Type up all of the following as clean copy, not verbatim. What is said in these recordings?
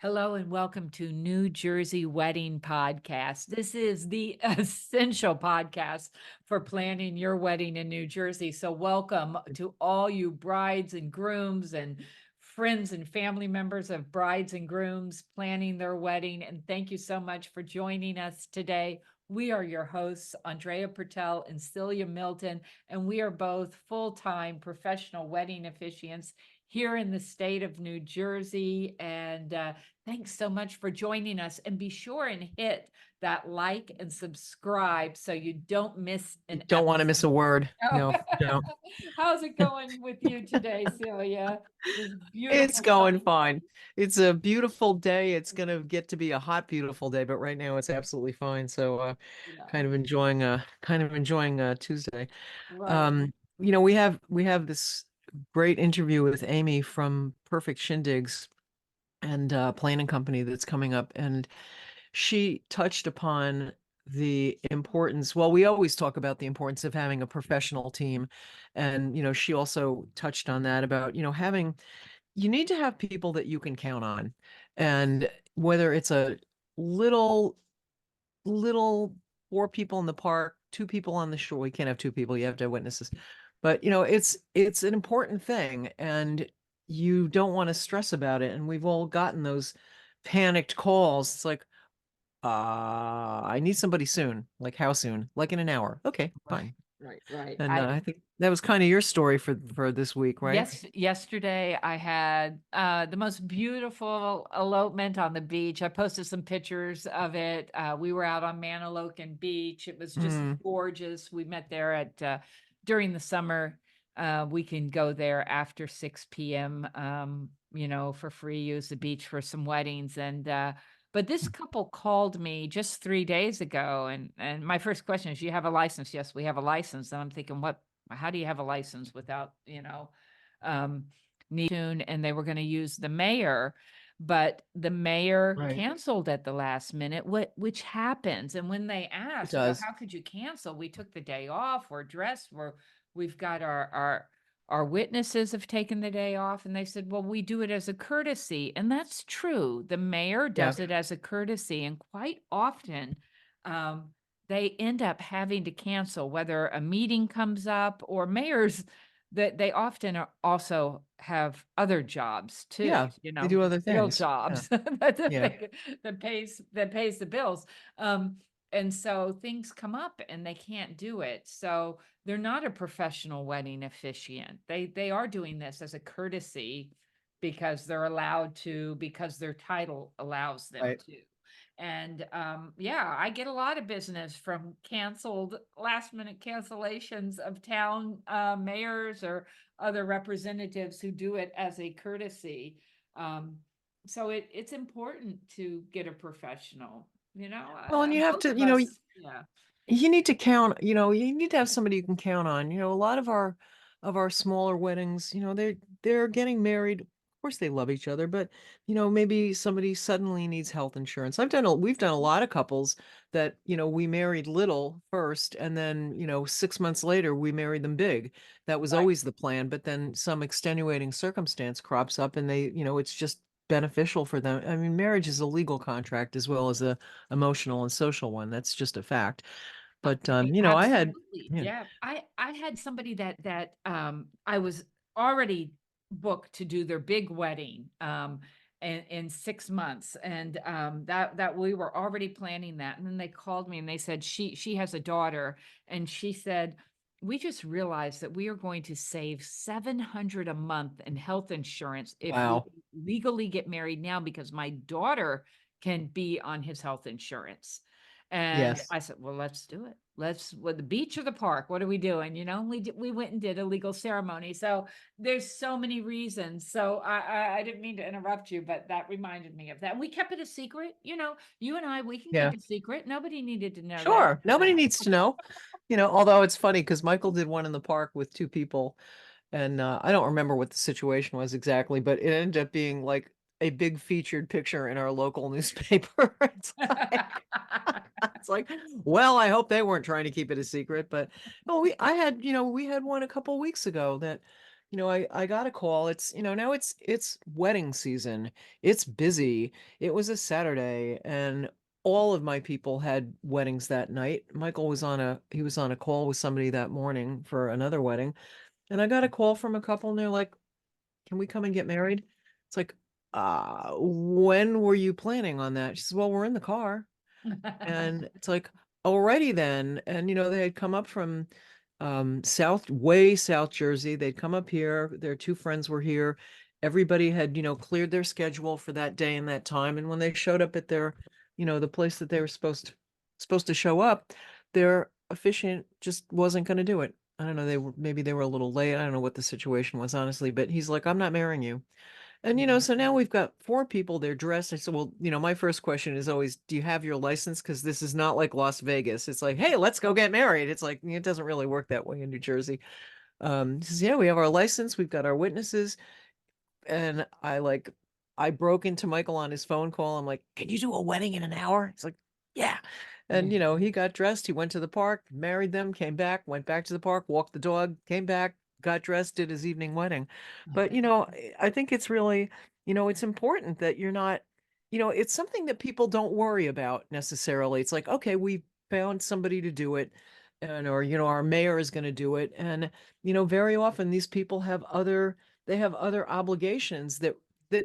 Hello and welcome to New Jersey Wedding Podcast. This is the essential podcast for planning your wedding in New Jersey. So, welcome to all you brides and grooms and friends and family members of brides and grooms planning their wedding. And thank you so much for joining us today. We are your hosts, Andrea Pertel and Celia Milton, and we are both full-time professional wedding officiants here in the state of New Jersey. And thanks so much for joining us, and be sure and hit that like and subscribe so you don't miss an Don't want to miss a episode. word. Oh. No, no. How's it going with you today, Celia? This It's beautiful going sunny. fine. It's a beautiful day. It's going to get to be a hot, beautiful day, but right now it's absolutely fine. So, Yeah, kind of enjoying Tuesday. right. We have this great interview with Aimee from Perfect Shindigs and planning company that's coming up, and she touched upon the importance. Well, we always talk about the importance of having a professional team. And, she also touched on that about, you need to have people that you can count on. And whether it's a little, little 4 people in the park, 2 people on the shore, you can't have 2 people, you have to have witnesses. But, it's an important thing, and you don't want to stress about it. And we've all gotten those panicked calls. It's like, I need somebody soon. Like how soon? Like in an hour. Okay, Right, fine. right. And I think that was kind of your story for this week, right? Yesterday I had the most beautiful elopement on the beach. I posted some pictures of it. We were out on Manalocan Beach. It was just Mm, gorgeous. We met there at during the summer. We can go there after 6 p.m. For free, use the beach for some weddings. And but this couple called me just 3 days ago, and my first question is, "You have a license?" Yes, we have a license. And I'm thinking, what? How do you have a license without, um, soon? And they were going to use the mayor, but the mayor right. canceled at the last minute, which happens. And when they It asked, well, does. how could you cancel? We took the day off. We're dressed. We've got our witnesses have taken the day off, and they said, well, we do it as a courtesy. And that's true. The mayor Yeah. does it as a courtesy, and quite often, um, they end up having to cancel whether a meeting comes up, or mayors that they often also have other jobs too, Yeah. They do other real things. Yeah. jobs that Yeah. pays the bills. Um, and so things come up and they can't do it. So they're not a professional wedding officiant. They are doing this as a courtesy because they're allowed to, because their title allows them Right. to. And yeah, I get a lot of business from canceled, last minute cancellations of town mayors or other representatives who do it as a courtesy. Um, so it's important to get a professional, Well, and you have both to, of us. Yeah. you need to count, you need to have somebody you can count on. A lot of our smaller weddings, they're getting married. Of course they love each other, but maybe somebody suddenly needs health insurance. We've done a lot of couples that, we married little first, and then, 6 months later we married them big. That was Right. always the plan, but then some extenuating circumstance crops up, and it's just beneficial for them. I mean, marriage is a legal contract as well as a emotional and social one. That's just a fact. But I had, Absolutely. yeah, Yeah. I had somebody that I was already booked to do their big wedding in 6 months. And that we were already planning that. And then they called me and they said she has a daughter, and she said, we just realized that we are going to save 700 a month in health insurance if we wow, legally get married now, because my daughter can be on his health insurance. And yes, I said, well, let's do it. Let's, with the beach or the park, what are we doing? We went and did a legal ceremony. So there's so many reasons. So I didn't mean to interrupt you, but that reminded me of that. We kept it a secret. You and I, we can yeah, keep it secret. Nobody needed to know that. sure. Nobody needs to know. Although it's funny because Michael did one in the park with 2 people, and I don't remember what the situation was exactly, but it ended up being like a big featured picture in our local newspaper. It's like, well, I hope they weren't trying to keep it a secret, but no, we had one a couple weeks ago that I got a call. Now it's wedding season. It's busy. It was a Saturday and all of my people had weddings that night. Michael was on a call with somebody that morning for another wedding. And I got a call from a couple and they're like, "Can we come and get married?" It's like, when were you planning on that?" She says, "Well, we're in the car." And it's like, alrighty then. And they had come up from way South Jersey. They'd come up here. Their two friends were here. Everybody had, cleared their schedule for that day and that time. And when they showed up at the place that they were supposed to show up, their officiant just wasn't going to do it. I don't know. Maybe they were a little late. I don't know what the situation was, honestly, but he's like, "I'm not marrying you." And so now we've got four people, they're dressed. I said, "Well, my first question is always, do you have your license? Because this is not like Las Vegas. It's like, hey, let's go get married." It's like, it doesn't really work that way in New Jersey. He says, "Yeah, we have our license, we've got our witnesses." And I broke into Michael on his phone call. I'm like, "Can you do a wedding in an hour?" He's like, "Yeah." And he got dressed, he went to the park, married them, came back, went back to the park, walked the dog, came back, got dressed, did his evening wedding. But I think it's really, it's important that you're not, it's something that people don't worry about necessarily. It's like, okay, we found somebody to do it, and or our mayor is going to do it. And very often these people have other obligations that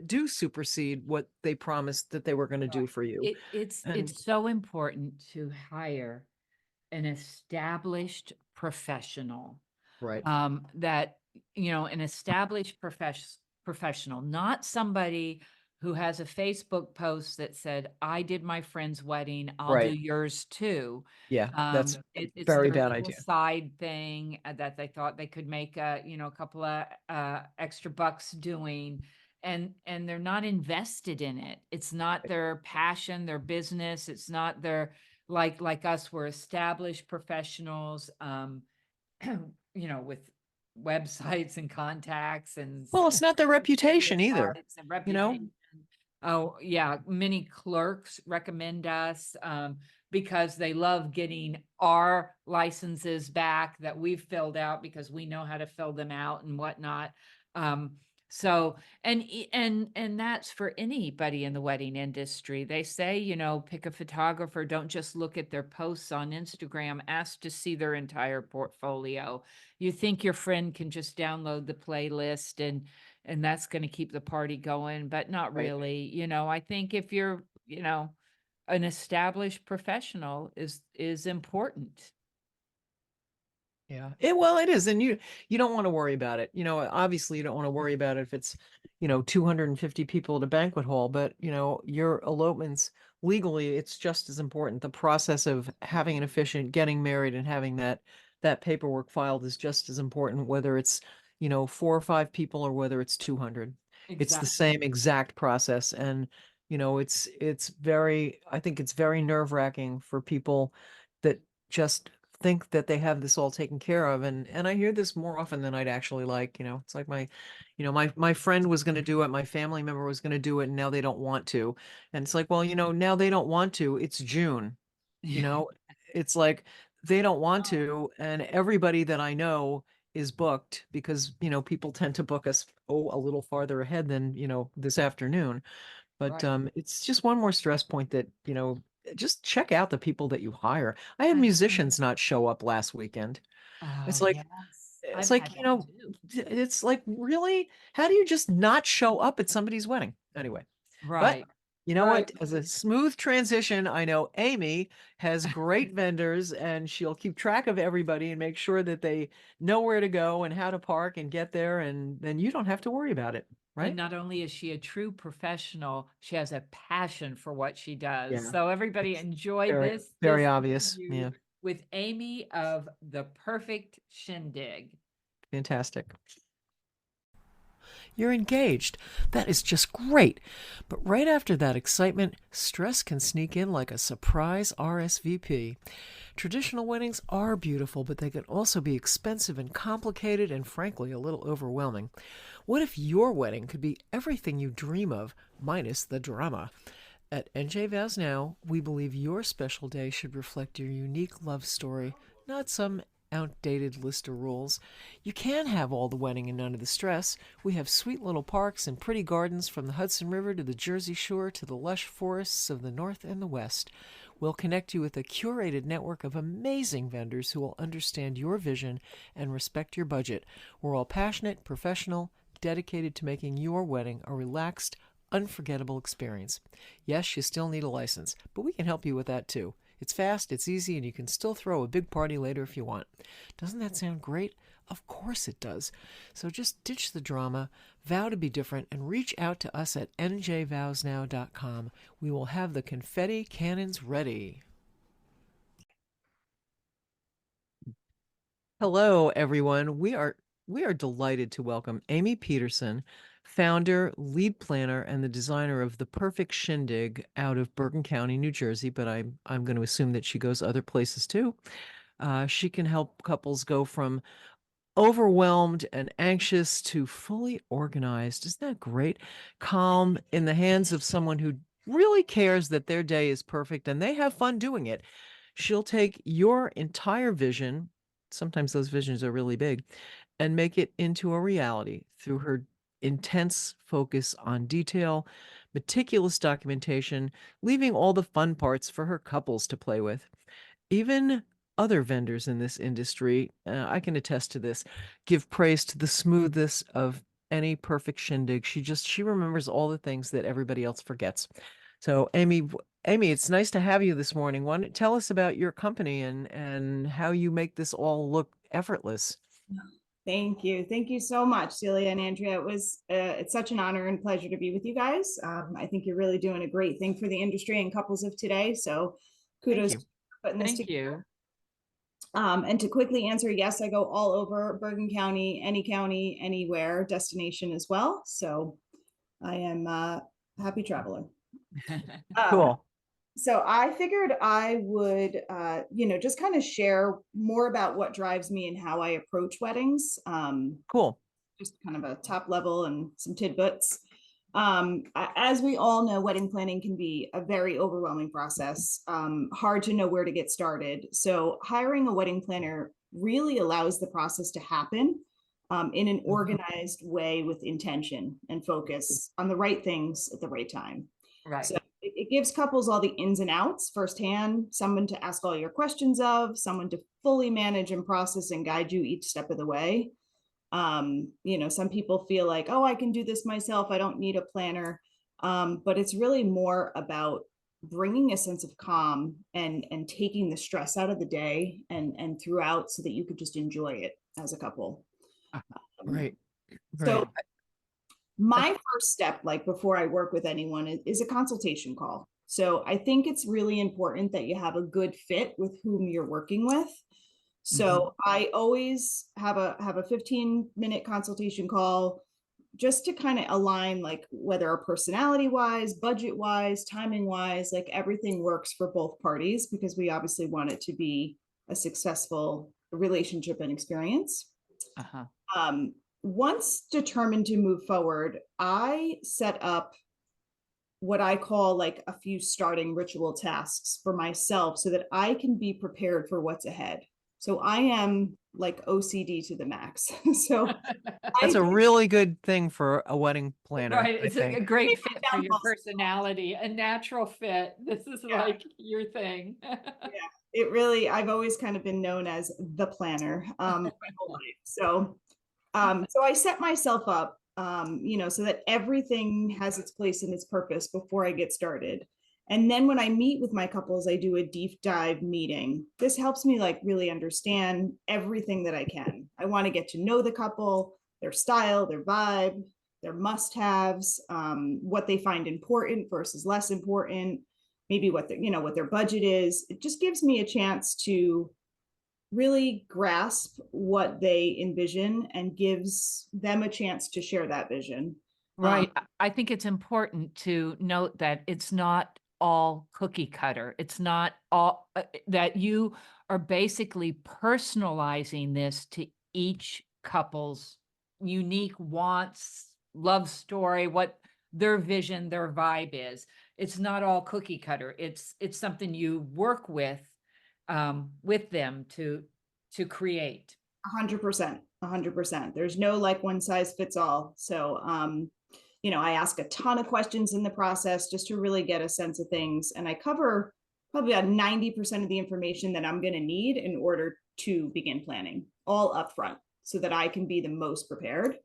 do supersede what they promised that they were going to do Right. for you. And It's so important to hire an established professional, right, that, an established professional, not somebody who has a Facebook post that said, "I did my friend's wedding, I'll do right. yours too." Yeah, that's a It's very their bad little idea. side thing, that they thought they could make a couple of extra bucks doing, and they're not invested in it. It's not their passion, their business. It's not their, like us, we're established professionals, with websites and contacts and Well, it's not their social media reputation either, sites and you know? reputation. Oh, yeah, many clerks recommend us, because they love getting our licenses back that we've filled out because we know how to fill them out and whatnot. Um, so, and that's for anybody in the wedding industry. They say, pick a photographer, don't just look at their posts on Instagram, ask to see their entire portfolio. You think your friend can just download the playlist and that's going to keep the party going, but not Right. really. I think if you're, an established professional is important. Yeah. Well, it is. And you don't want to worry about it. Obviously you don't want to worry about it if it's, 250 people at a banquet hall, but your elopements legally, it's just as important. The process of having an officiant, getting married and having that paperwork filed is just as important, whether it's, four or five people or whether it's 200. It's the Exactly. same exact process. And, I think it's very nerve-wracking for people that just think that they have this all taken care of. And I hear this more often than I'd actually like. It's like my friend was going to do it, my family member was going to do it, and now they don't want to. And it's like, well, now they don't want to. It's June, you know. It's like they don't want to, and everybody that I know is booked because people tend to book us a little farther ahead than this afternoon. But Right. it's just one more stress point that, just check out the people that you hire. I had I musicians not show up last weekend. Oh, It's like yes. it's I've like, had that too. it's like, really? How do you just not show up at somebody's wedding? Anyway, but Right. you know Right. what? As a smooth transition, I know Aimee has great vendors and she'll keep track of everybody and make sure that they know where to go and how to park and get there, and then you don't have to worry about it, And right? not only is she a true professional, she has a passion for what she does. Yeah. So everybody It's enjoy very, this very obvious. interview Yeah. with Aimee of the Perfect Shindig. Fantastic. You're engaged. That is just great. But right after that excitement, stress can sneak in like a surprise RSVP. Traditional weddings are beautiful, but they can also be expensive and complicated and, frankly, a little overwhelming. What if your wedding could be everything you dream of, minus the drama? At NJ Vows Now, we believe your special day should reflect your unique love story, not some outdated list of rules. You can have all the wedding and none of the stress. We have sweet little parks and pretty gardens from the Hudson River to the Jersey Shore to the lush forests of the North and the West. We'll connect you with a curated network of amazing vendors who will understand your vision and respect your budget. We're all passionate, professional, dedicated to making your wedding a relaxed, unforgettable experience. Yes, you still need a license, but we can help you with that too. It's fast, it's easy, and you can still throw a big party later if you want. Doesn't that sound great? Of course it does. So just ditch the drama, vow to be different, and reach out to us at njvowsnow.com. We will have the confetti cannons ready. Hello, everyone. We are delighted to welcome Aimee Peterson, founder, lead planner, and the designer of the Perfect Shindig out of Bergen County, New Jersey. But I'm going to assume that she goes other places too. She can help couples go from overwhelmed and anxious to fully organized. Isn't that great? Calm in the hands of someone who really cares that their day is perfect and they have fun doing it. She'll take your entire vision, sometimes those visions are really big, and make it into a reality through her intense focus on detail, meticulous documentation, leaving all the fun parts for her couples to play with. Even other vendors in this industry, I can attest to this, give praise to the smoothness of any perfect shindig. She remembers all the things that everybody else forgets. So Aimee, it's nice to have you this morning. Why don't tell us about your company and how you make this all look effortless? Thank you. Thank you so much, Celia and Andrea. It's such an honor and pleasure to be with you guys. I think you're really doing a great thing for the industry and couples of today. So kudos you. for putting this Thank together. you. And to quickly answer, yes, I go all over Bergen County, anywhere, destination as well. So I am a happy traveler. Cool. So I figured I would, just kind of share more about what drives me and how I approach weddings. Cool. Just kind of a top level and some tidbits. As we all know, wedding planning can be a very overwhelming process, hard to know where to get started. So hiring a wedding planner really allows the process to happen in an organized way with intention and focus on the right things at the right time. Right. So it gives couples all the ins and outs firsthand, someone to ask all your questions of, someone to fully manage and process and guide you each step of the way. Some people feel like, oh, I can do this myself, I don't need a planner. But it's really more about bringing a sense of calm and taking the stress out of the day and throughout so that you could just enjoy it as a couple. Right. So my first step, like before I work with anyone, is a consultation call. So I think it's really important that you have a good fit with whom you're working with. So I always have a 15-minute consultation call just to kind of align, like whether personality wise, budget wise, timing wise, like everything works for both parties, because we obviously want it to be a successful relationship and experience. Once determined to move forward, I set up what I call like a few starting ritual tasks for myself so that I can be prepared for what's ahead. So I am like OCD to the max. So That's a really good thing for a wedding planner. Right. It's a great fit for your downfalls. personality, a natural fit. This is like your thing. It really, I've always kind of been known as the planner my whole life. So I set myself up, so that everything has its place and its purpose before I get started. And then when I meet with my couples, I do a deep dive meeting. This helps me like really understand everything that I can. I want to get to know the couple, their style, their vibe, their must-haves, what they find important versus less important, maybe what their budget is. It just gives me a chance to really grasp what they envision and gives them a chance to share that vision. Right. I think it's important to note that it's not all cookie cutter. It's not all that you are basically personalizing this to each couple's unique wants, love story, what their vision, their vibe is. It's not all cookie cutter. It's something you work with them to to create. 100%, 100%. There's no like one size fits all. So, I ask a ton of questions in the process just to really get a sense of things. And I cover probably about 90% of the information that I'm going to need in order to begin planning all upfront so that I can be the most prepared.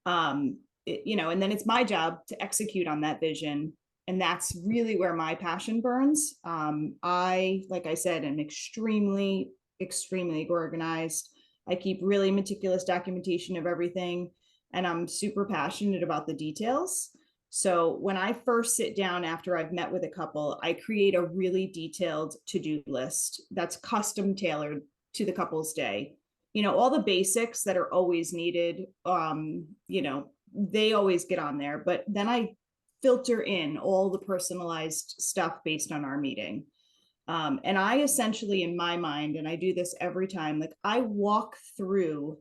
And then it's my job to execute on that vision. And that's really where my passion burns. Like I said, am extremely, extremely organized. I keep really meticulous documentation of everything, and I'm super passionate about the details. So when I first sit down after I've met with a couple, I create a really detailed to-do list that's custom tailored to the couple's day. All the basics that are always needed, they always get on there, but then I filter in all the personalized stuff based on our meeting. And I essentially, in my mind, and I do this every time, like I walk through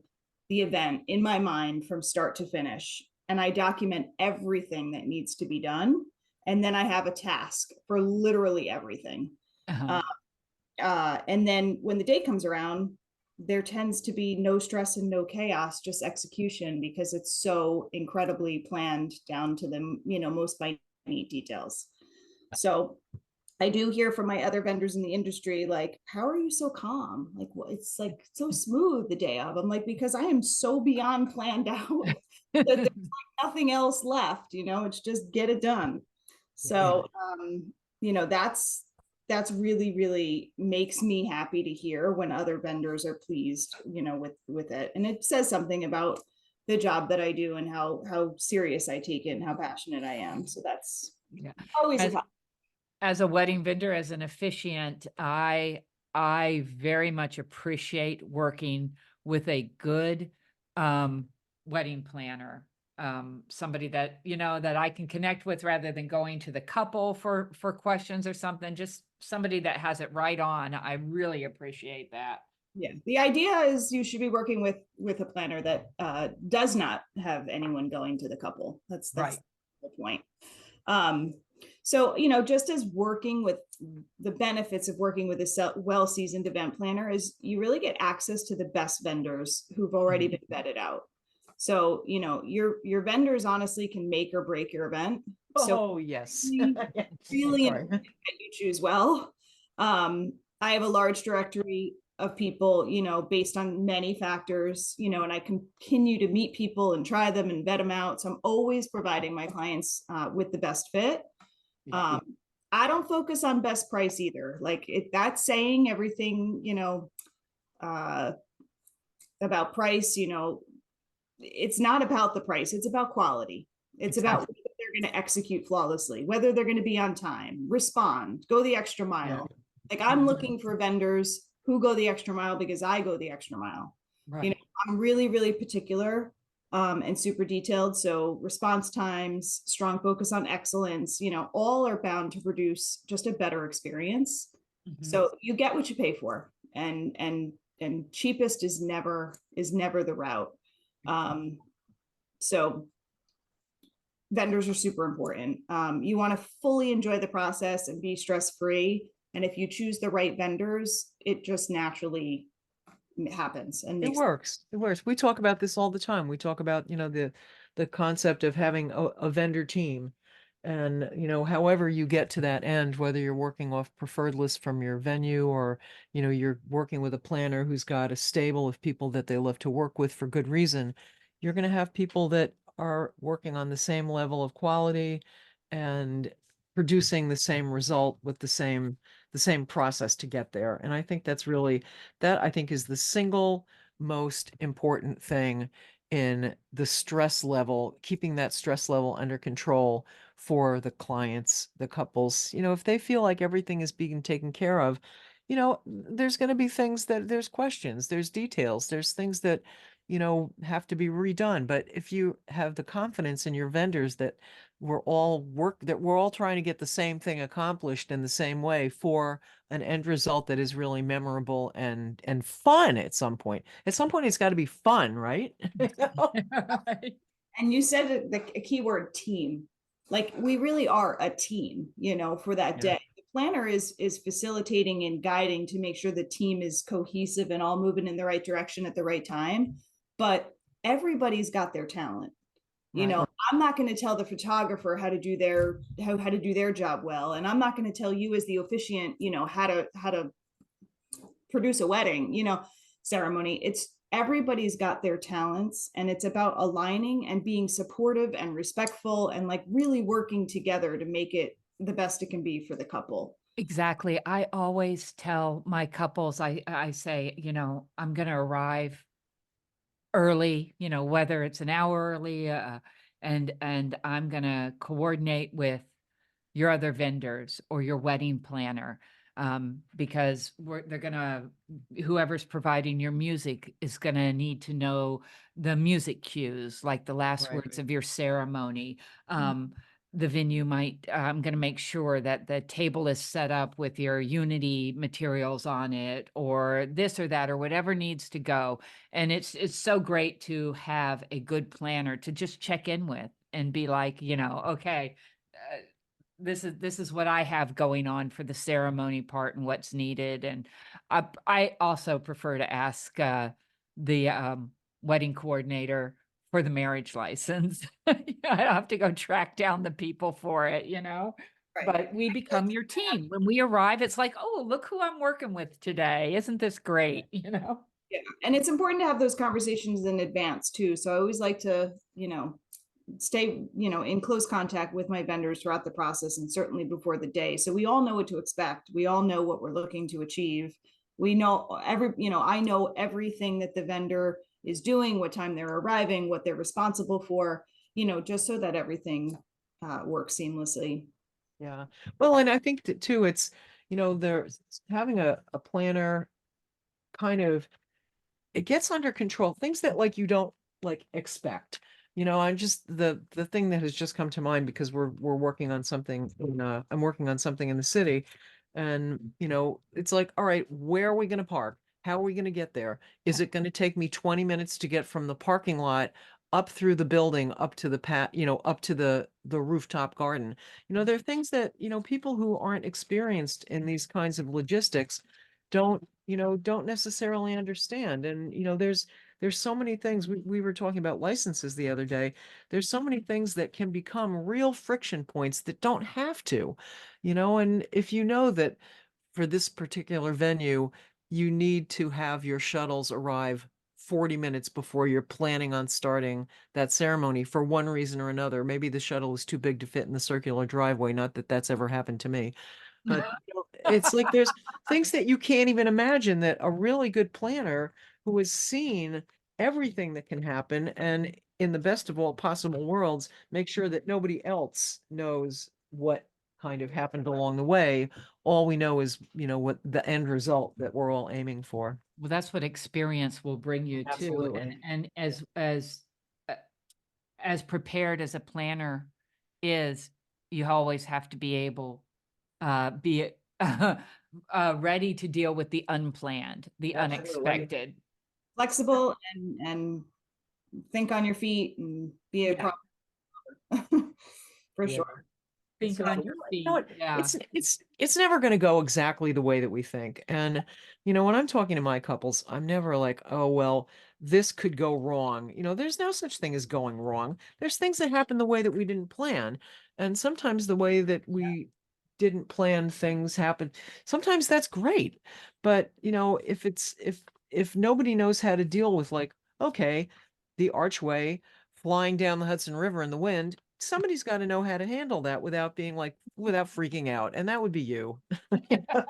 the event in my mind from start to finish, and I document everything that needs to be done. And then I have a task for literally everything. Uh-huh. And then when the day comes around, there tends to be no stress and no chaos, just execution, because it's so incredibly planned down to the most minute details. So I do hear from my other vendors in the industry, like, how are you so calm? Like, it's like so smooth the day of. I'm like, because I am so beyond planned out that there's like nothing else left. It's just get it done. So, that's really, really makes me happy to hear when other vendors are pleased, with it. And it says something about the job that I do and how serious I take it and how passionate I am. So that's always as a wedding vendor, as an officiant, I very much appreciate working with a good wedding planner. Somebody that, that I can connect with rather than going to the couple for questions or something, just somebody that has it right on. I really appreciate that. Yeah. The idea is you should be working with a planner that does not have anyone going to the couple. That's right. The point. So, just as working with the benefits of working with a well-seasoned event planner is you really get access to the best vendors who've already been vetted out. So, your vendors honestly can make or break your event. Oh, yes. Really important that you choose well. I have a large directory of people, based on many factors, and I continue to meet people and try them and vet them out. So I'm always providing my clients with the best fit. I don't focus on best price either. Like that's saying everything, about price, it's not about the price. It's about quality. It's about whether they're going to execute flawlessly, whether they're going to be on time, respond, go the extra mile. Like I'm looking for vendors who go the extra mile because I go the extra mile. Right. I'm really, really particular and super detailed. So response times, strong focus on excellence, all are bound to produce just a better experience. So you get what you pay for, and cheapest is never the route. So vendors are super important. You want to fully enjoy the process and be stress-free. And if you choose the right vendors, it just naturally happens and it works. We talk about this all the time. We talk about, the concept of having a vendor team. And, however you get to that end, whether you're working off preferred lists from your venue or, you're working with a planner who's got a stable of people that they love to work with for good reason, you're going to have people that are working on the same level of quality and producing the same result with the same process to get there. And I think that's really, that I think is the single most important thing in the stress level, keeping that stress level under control for the clients, the couples. If they feel like everything is being taken care of, there's going to be things that there's questions, there's details, there's things that, have to be redone. But if you have the confidence in your vendors that we're all trying to get the same thing accomplished in the same way for an end result that is really memorable and fun at some point. At some point, it's got to be fun, right? And you said the keyword team. Like we really are a team, for that day. The planner is facilitating and guiding to make sure the team is cohesive and all moving in the right direction at the right time. But everybody's got their talent. You know, I'm not going to tell the photographer how to do their job well, and I'm not going to tell you as the officiant, you know, how to produce a wedding, you know, ceremony. It's everybody's got their talents, and it's about aligning and being supportive and respectful and like really working together to make it the best it can be for the couple. Exactly. I always tell my couples, I say, you know, I'm going to arrive early, you know, whether it's an hour early, and I'm going to coordinate with your other vendors or your wedding planner, because they're gonna, whoever's providing your music is gonna need to know the music cues, like the last Right. words of your ceremony. The venue might, I'm gonna make sure that the table is set up with your Unity materials on it, or this or that, or whatever needs to go. And it's so great to have a good planner to just check in with and be like, you know, okay, this is what I have going on for the ceremony part and what's needed. And I also prefer to ask the wedding coordinator for the marriage license. I have to go track down the people for it, you know. Right. But we become your team. When we arrive, it's like, oh, look who I'm working with today. Isn't this great? You know? Yeah. And it's important to have those conversations in advance too. So I always like to, you know, stay, you know, in close contact with my vendors throughout the process and certainly before the day. So we all know what to expect. We all know what we're looking to achieve. We know you know, I know everything that the vendor is doing, what time they're arriving, what they're responsible for, you know, just so that everything works seamlessly. Yeah. Well, and I think that too, it's, you know, there's having a planner kind of, it gets under control. Things that like you don't like expect. You know, I'm just the thing that has just come to mind because we're working on something in I'm working on something in the city, and you know, it's like, all right, where are we going to park? How are we going to get there? Is it going to take me 20 minutes to get from the parking lot up through the building up to the you know, up to the rooftop garden? You know, there are things that, you know, people who aren't experienced in these kinds of logistics don't, you know, don't necessarily understand. And, you know, there's so many things we were talking about licenses the other day. There's so many things that can become real friction points that don't have to, you know, and if you know that for this particular venue, you need to have your shuttles arrive 40 minutes before you're planning on starting that ceremony for one reason or another. Maybe the shuttle is too big to fit in the circular driveway. Not that that's ever happened to me. But you know, it's like there's things that you can't even imagine that a really good planner who has seen everything that can happen and in the best of all possible worlds, make sure that nobody else knows what kind of happened along the way. All we know is, you know, what the end result that we're all aiming for. Well, that's what experience will bring you to. Absolutely. And uh, as prepared as a planner is, you always have to be able, be ready to deal with the unplanned, the Absolutely. unexpected. Flexible and think on your feet and be a Yeah. problem for Yeah. sure. Think So, on you your know feet. what? Yeah. It's never going to go exactly the way that we think. And you know, when I'm talking to my couples, I'm never like, oh well, this could go wrong. You know, there's no such thing as going wrong. There's things that happen the way that we didn't plan. And sometimes the way that we didn't plan things happen. Sometimes that's great. But, you know, if nobody knows how to deal with like, okay, the archway flying down the Hudson River in the wind, somebody's got to know how to handle that without being like, without freaking out. And that would be you. I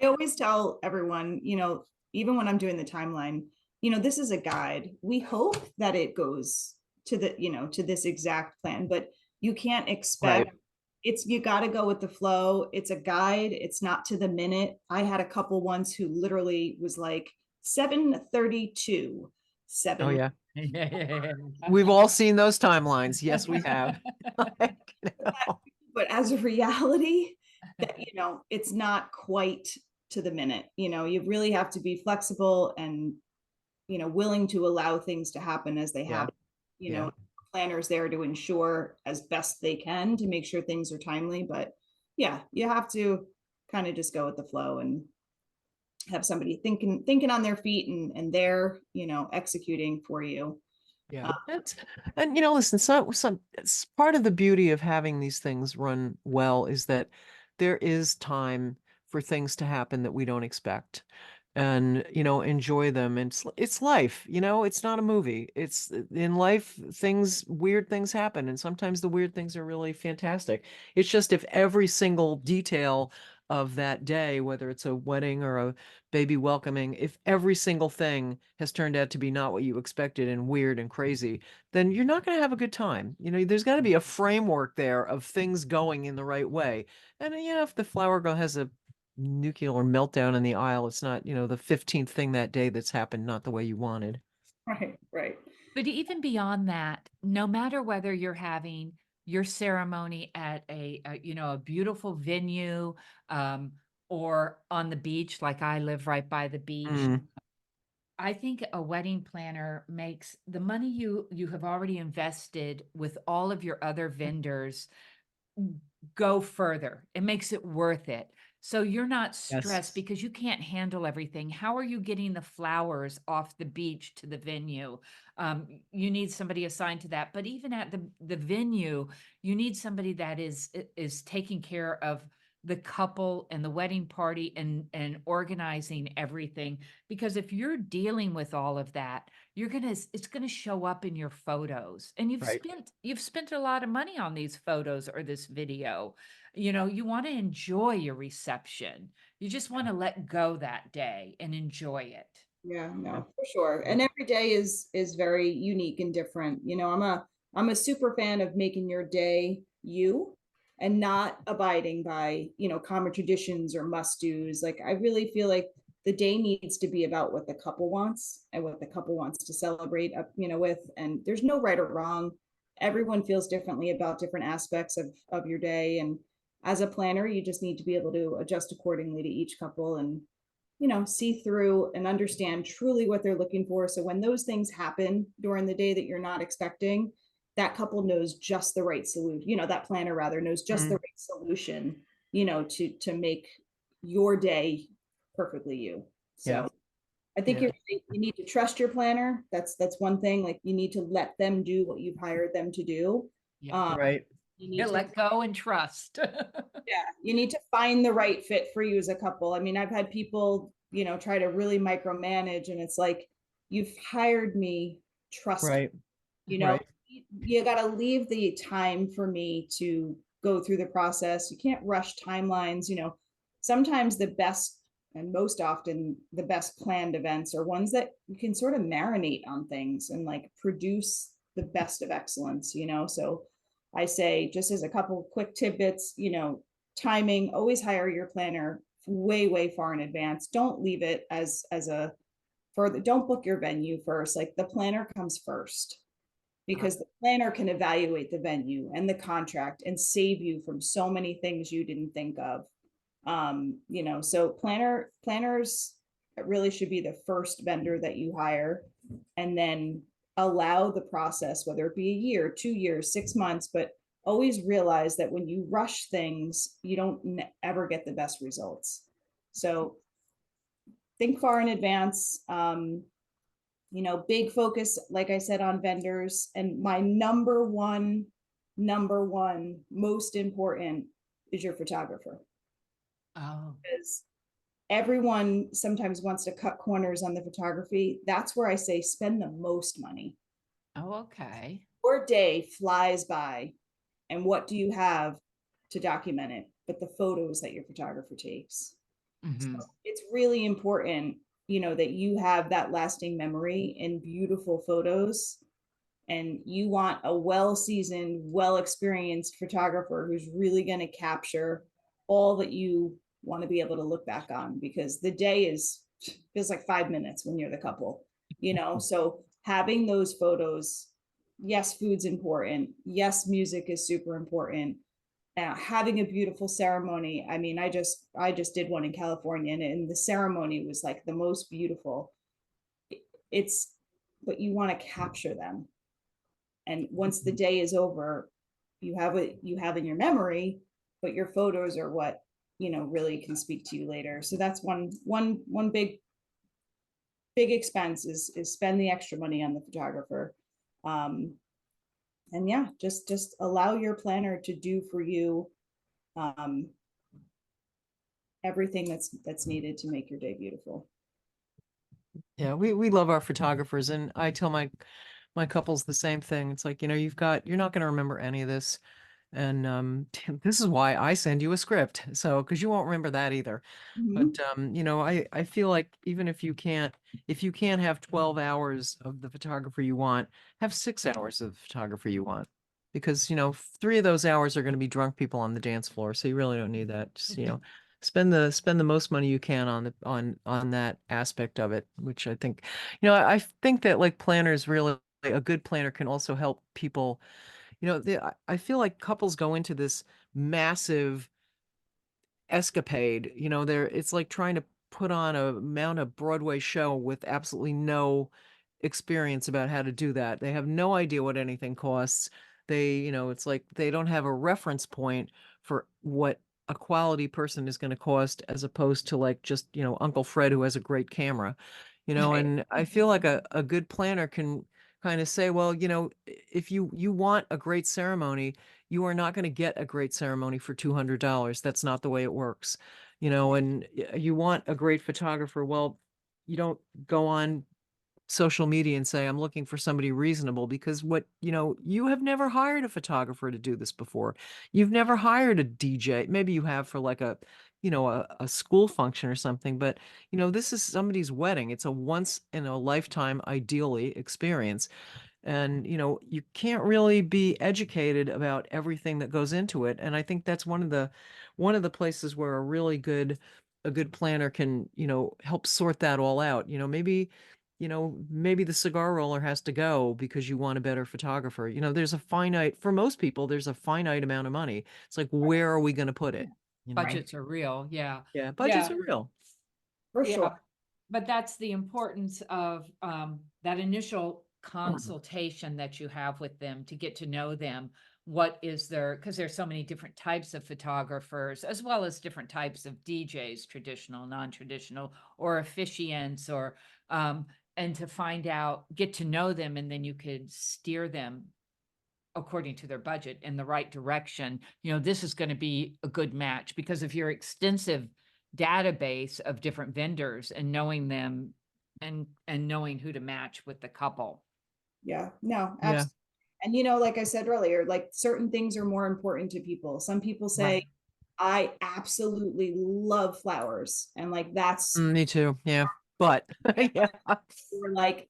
always tell everyone, you know, even when I'm doing the timeline, you know, this is a guide. We hope that it goes to the, you know, to this exact plan, but you can't expect Right. it's, you got to go with the flow. It's a guide. It's not to the minute. I had a couple once who literally was like 7:32, Oh, 7. yeah. We've all seen those timelines. Yes, we have. You know. But as a reality, that, you know, it's not quite to the minute. You know, you really have to be flexible and, you know, willing to allow things to happen as they Yeah. happen. You Yeah. know, planners there to ensure as best they can to make sure things are timely, but yeah, you have to kind of just go with the flow and have somebody thinking on their feet and they're, executing for you. Yeah. And listen, it's part of the beauty of having these things run well is that there is time for things to happen that we don't expect and, enjoy them. And it's life, it's not a movie. It's in life, weird things happen. And sometimes the weird things are really fantastic. It's just if every single detail of that day, whether it's a wedding or a baby welcoming, if every single thing has turned out to be not what you expected and weird and crazy, then you're not going to have a good time. There's got to be a framework there of things going in the right way. And if the flower girl has a nuclear meltdown in the aisle, it's not, the 15th thing that day that's happened not the way you wanted. Right, right. But even beyond that, no matter whether you're having your ceremony at a beautiful venue, or on the beach, like I live right by the beach, Mm, I think a wedding planner makes the money you have already invested with all of your other vendors go further. It makes it worth it. So you're not yes. stressed because you can't handle everything. How are you getting the flowers off the beach to the venue? You need somebody assigned to that. But even at the venue, you need somebody that is taking care of the couple and the wedding party and organizing everything. Because if you're dealing with all of that, it's gonna show up in your photos. And Right. you've spent a lot of money on these photos or this video. You want to enjoy your reception. You just want to let go that day and enjoy it. Yeah, Yeah. no, for sure. Yeah. And every day is very unique and different. I'm a super fan of making your day you and not abiding by, common traditions or must-dos. Like I really feel like the day needs to be about what the couple wants and what the couple wants to celebrate up, with. And there's no right or wrong. Everyone feels differently about different aspects of your day. And as a planner, you just need to be able to adjust accordingly to each couple and see through and understand truly what they're looking for. So when those things happen during the day that you're not expecting, that couple knows just the right solution, that planner rather knows just the Mm, right solution, to make your day perfectly you. yeah. So I think Yeah. you need to trust your planner. That's one thing. Like you need to let them do what you've hired them to do. Yeah. Um, Right. you Yeah, need to let go and trust. yeah, you need to find the right fit for you as a couple. I mean, I've had people, try to really micromanage, and it's like, you've hired me, trust, Right. you know, Right. you got to leave the time for me to go through the process. You can't rush timelines. Sometimes the best and most often the best planned events are ones that you can sort of marinate on things and like produce the best of excellence, so I say, just as a couple quick tidbits, timing, always hire your planner way, way far in advance. Don't leave it as a further, don't book your venue first. Like the planner comes first because the planner can evaluate the venue and the contract and save you from so many things you didn't think of. So planners really should be the first vendor that you hire, and then allow the process, whether it be a year, 2 years, 6 months, but always realize that when you rush things, you don't ever get the best results. So think far in advance. Big focus, like I said, on vendors. And my number one most important is your photographer. Oh, Because everyone sometimes wants to cut corners on the photography. That's where I say spend the most money. oh, okay. Your day flies by, and what do you have to document it but the photos that your photographer takes? So Hmm. it's really important, that you have that lasting memory in beautiful photos, and you want a well-seasoned, well-experienced photographer who's really going to capture all that you want to be able to look back on, because the day feels like 5 minutes when you're the couple, so having those photos. Yes, food's important. Yes, music is super important. Having a beautiful ceremony. I mean, I just did one in California, and the ceremony was like the most beautiful. It's But you want to capture them, and once the day is over, you have what you have in your memory, but your photos are what, really can speak to you later. So that's one big expense is spend the extra money on the photographer. Um, and yeah, just allow your planner to do for you um, everything that's needed to make your day beautiful. Yeah, we love our photographers, and I tell my couples the same thing. It's like, you're not going to remember any of this. And this is why I send you a script. So, because you won't remember that either. But Mhm. I feel like even if you can't have 12 hours of the photographer you want, have 6 hours of the photographer you want. Because, 3 of those hours are going to be drunk people on the dance floor. So you really don't need that. Just, spend the most money you can on that aspect of it, which I think, I think that like planners really, a good planner can also help people. I feel like couples go into this massive escapade. It's like trying to put on a mount a Broadway show with absolutely no experience about how to do that. They have no idea what anything costs. It's like they don't have a reference point for what a quality person is going to cost as opposed to like just, Uncle Fred who has a great camera. Right. And I feel like a good planner can kind of say, well, if you want a great ceremony, you are not going to get a great ceremony for $200. That's not the way it works. And you want a great photographer. Well, you don't go on social media and say, I'm looking for somebody reasonable, because you have never hired a photographer to do this before. You've never hired a DJ. Maybe you have for like a school function or something, but this is somebody's wedding. It's a once in a lifetime, ideally, experience. And you can't really be educated about everything that goes into it. And I think that's one of the places where a good planner can help sort that all out. Maybe the cigar roller has to go because you want a better photographer. For most people, there's a finite amount of money. It's like, where are we going to put it? Right. Budgets are real. Yeah. Yeah, budgets Yeah. are real. For Yeah. sure. But that's the importance of that initial consultation that you have with them to get to know them. What is there? Because there's so many different types of photographers, as well as different types of DJs, traditional, non-traditional, or officiants, or and to find out, get to know them, and then you could steer them according to their budget in the right direction. This is going to be a good match because of your extensive database of different vendors and knowing them and knowing who to match with the couple. Yeah, no, Yeah, absolutely. And like I said earlier, like certain things are more important to people. Some people say, Right. I absolutely love flowers. And like that's me too. Yeah, but yeah, we're like,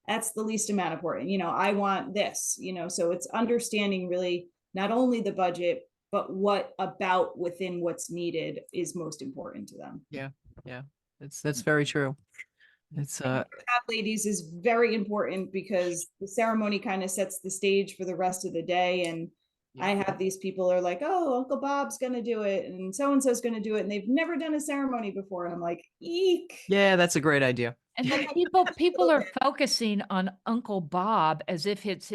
that's the least amount important. I want this, so it's understanding really not only the budget, but what about within what's needed is most important to them. yeah, yeah. That's very true. It's Top ladies is very important because the ceremony kind of sets the stage for the rest of the day. And Yeah. I have these people are like, oh, Uncle Bob's going to do it. And so is going to do it. And they've never done a ceremony before. And I'm like, eek. Yeah, that's a great idea. And then people are focusing on Uncle Bob as if it's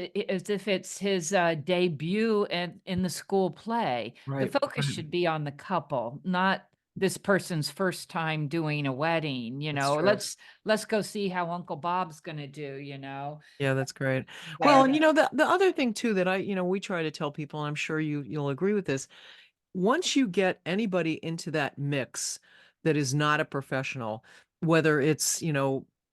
his debut in the school play. The Right. focus should be on the couple, not this person's first time doing a wedding. That's true. Let's go see how Uncle Bob's gonna do. Yeah, that's great. Well, Right. and the other thing too that we try to tell people, and I'm sure you'll agree with this, once you get anybody into that mix that is not a professional, whether it's,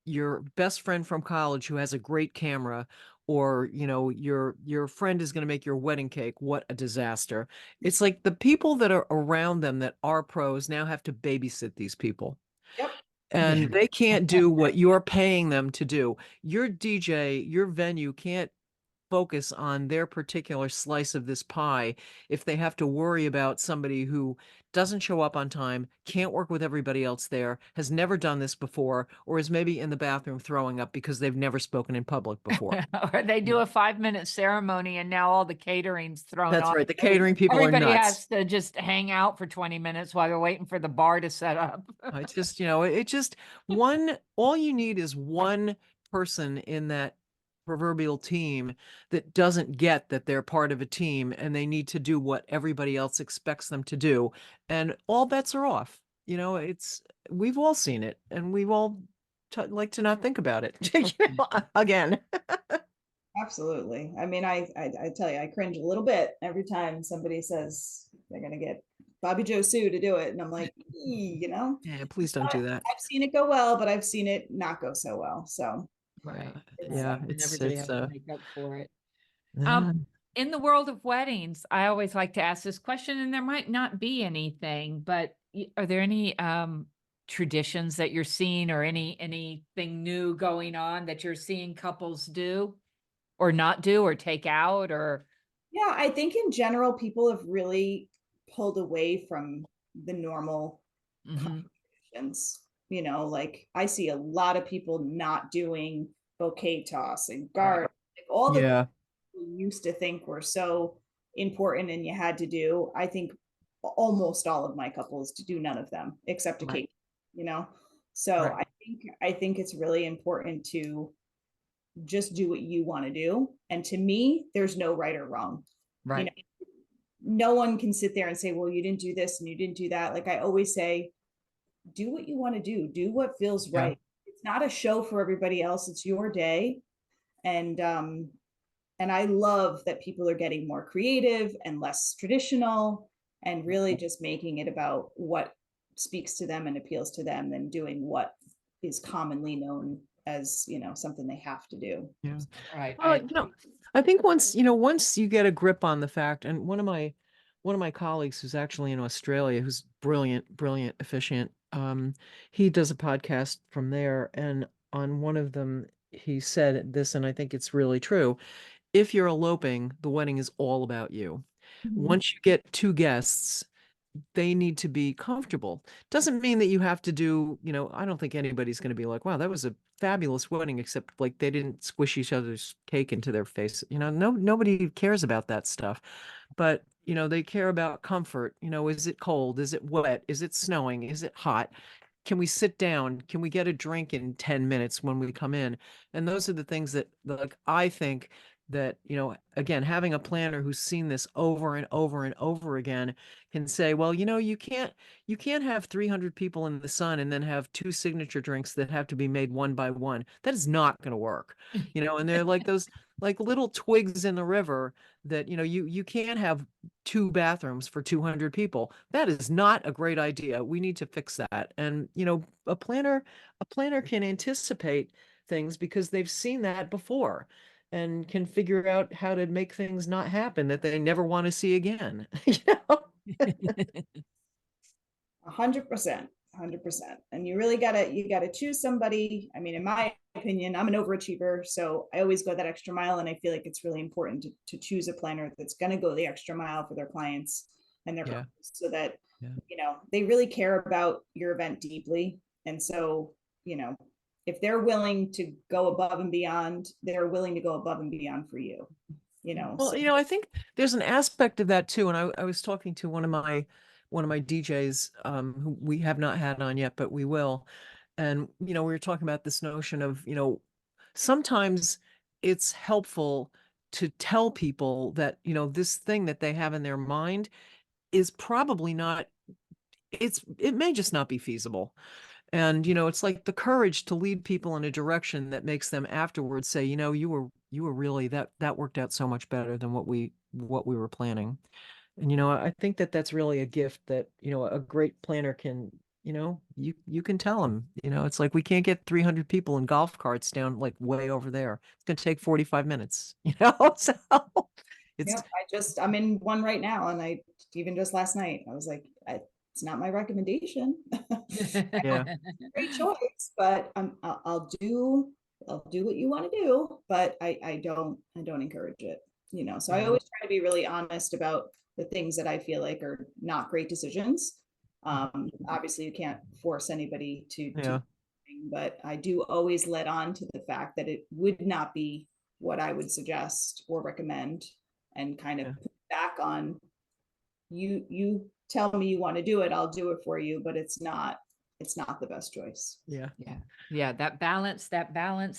your best friend from college who has a great camera, or, your friend is going to make your wedding cake, what a disaster. It's like the people that are around them that are pros now have to babysit these people. Yep. And they can't do what you're paying them to do. Your DJ, your venue can't focus on their particular slice of this pie if they have to worry about somebody who doesn't show up on time, can't work with everybody else there, has never done this before, or is maybe in the bathroom throwing up because they've never spoken in public before. Or they do a 5-minute ceremony and now all the catering's thrown That's off. right. The catering people are Everybody nuts. has to just hang out for 20 minutes while they're waiting for the bar to set up. I just, all you need is one person in that proverbial team that doesn't get that they're part of a team and they need to do what everybody else expects them to do. And all bets are off. We've all seen it, and we've all like to not think about it again. Absolutely. I mean, I tell you, I cringe a little bit every time somebody says they're going to get Bobby Joe Sue to do it. And I'm like, you know, Yeah, please don't do that. I've seen it go well, but I've seen it not go so well. So Right. Yeah, And everybody has to make up for it. yeah. In the world of weddings, I always like to ask this question, and there might not be anything, but are there any traditions that you're seeing, or anything new going on that you're seeing couples do or not do or take out, or yeah, I think in general, people have really pulled away from the normal Mhm. competitions. You know, like I see a lot of people not doing bouquet toss and Right. guard, like all the Yeah. we used to think were so important and you had to do. I think almost all of my couples to do none of them except a Right. cake, you know. So Right. I think it's really important to just do what you want to do. And to me, there's no right or wrong. You know, Right. no one can sit there and say, well, you didn't do this and you didn't do that. Like I always say, do what you want to do. Do what feels Yeah. right. It's not a show for everybody else. It's your day. And I love that people are getting more creative and less traditional and really just making it about what speaks to them and appeals to them than doing what is commonly known as, you know, something they have to do. Yeah. Right. Well, I think once you get a grip on the fact, and one of my colleagues who's actually in Australia, who's brilliant, efficient, he does a podcast from there, and on one of them, he said this, and I think it's really true. If you're eloping, the wedding is all about you. Mhm. Once you get two guests, they need to be comfortable. Doesn't mean that you have to do, I don't think anybody's going to be like, wow, that was a fabulous wedding, except like they didn't squish each other's cake into their face. Nobody cares about that stuff. But, they care about comfort. Is it cold? Is it wet? Is it snowing? Is it hot? Can we sit down? Can we get a drink in 10 minutes when we come in? And those are the things that, like, I think that, again, having a planner who's seen this over and over and over again can say, well, you can't have 300 people in the sun and then have two signature drinks that have to be made one by one. That is not going to work. And they're like those like little twigs in the river that, you can't have two bathrooms for 200 people. That is not a great idea. We need to fix that. And, a planner can anticipate things because they've seen that before and can figure out how to make things not happen that they never want to see again. 100%, 100%. And you gotta choose somebody. I mean, in my opinion, I'm an overachiever, so I always go that extra mile. And I feel like it's really important to choose a planner that's gonna go the extra mile for their clients and their Yeah. couples so that, Yeah. they really care about your event deeply. And so, if they're willing to go above and beyond, they're willing to go above and beyond for you, Well, so I think there's an aspect of that too. And I was talking to one of my DJs, who we have not had on yet, but we will. And, we were talking about this notion of, sometimes it's helpful to tell people that, this thing that they have in their mind is probably not, it may just not be feasible. And, it's like the courage to lead people in a direction that makes them afterwards say, you were really, that worked out so much better than what we were planning. And, I think that that's really a gift that, a great planner can, you can tell them, it's like we can't get 300 people in golf carts down like way over there. It's going to take 45 minutes, so it's, yep, I'm in one right now, and I even just last night I was like, it's not my recommendation. yeah, Great choice, but I'll do what you want to do, but I don't encourage it. So I yeah, always try to be really honest about the things that I feel like are not great decisions. Obviously, you can't force anybody to, yeah, but I do always let on to the fact that it would not be what I would suggest or recommend, and kind of yeah. put back on you. You tell me you want to do it, I'll do it for you, but it's not it's not the best choice. Yeah. Yeah, that balance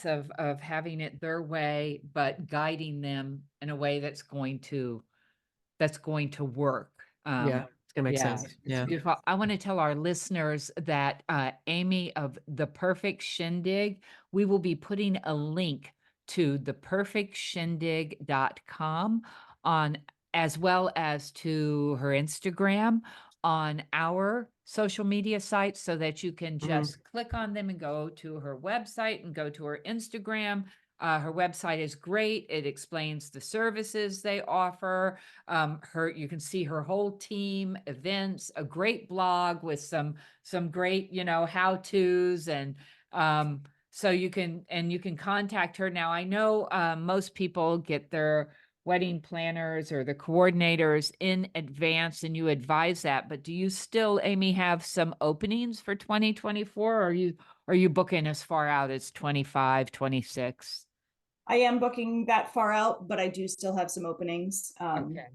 of having it their way, but guiding them in a way that's going to work. Yeah. It's gonna make Yeah, sense. it's Yeah. beautiful. I want to tell our listeners that Aimee of the Perfect Shindig, we will be putting a link to theperfectshindig.com on, as well as to her Instagram, on our social media sites, so that you can just click on them and go to her website and go to her Instagram. Her website is great. It explains the services they offer. You can see her whole team, events, a great blog with some great, how-tos, and so you can contact her. Now, I know most people get their wedding planners or the coordinators in advance, and you advise that, but do you still, Aimee, have some openings for 2024? Or are you booking as far out as 25, 26? I am booking that far out, but I do still have some openings. Okay.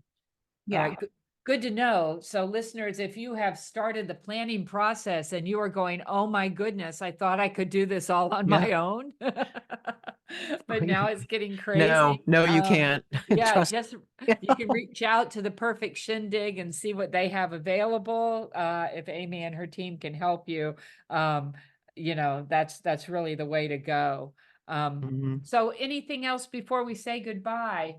Yeah. All right. Good to know. So listeners, if you have started the planning process and you are going, oh my goodness, I thought I could do this all on my own. But now it's getting crazy. No, you can't. Yeah, Trust. just you can reach out to the Perfect Shindig and see what they have available. If Aimee and her team can help you, that's really the way to go. So anything else before we say goodbye?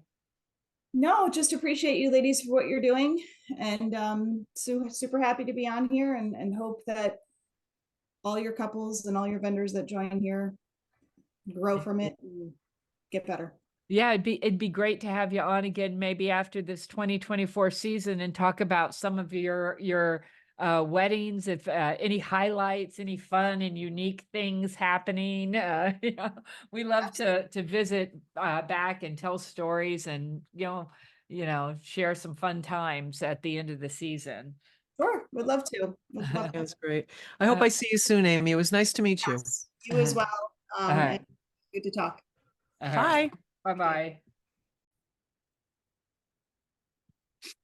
No, just appreciate you ladies for what you're doing, and so super happy to be on here, and hope that all your couples and all your vendors that join here grow from it and get better. Yeah, it'd be great to have you on again, maybe after this 2024 season, and talk about some of your weddings, if any highlights, any fun and unique things happening. We love to visit back and tell stories, and share some fun times at the end of the season. Sure, would love to. Would love to. That's great. I hope I see you soon, Aimee. It was nice to meet you. Yes, you as well. All right. And good to talk. Bye. Bye-bye.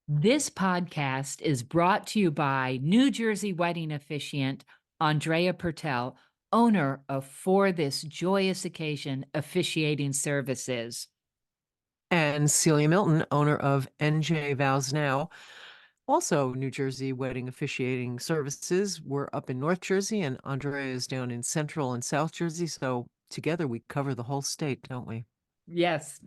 This podcast is brought to you by New Jersey wedding officiant Andrea Pertel, owner of For This Joyous Occasion Officiating Services. And Celia Milton, owner of NJ Vows Now, also New Jersey wedding officiating services. We're up in North Jersey, and Andrea is down in Central and South Jersey. So together we cover the whole state, don't we? Yes.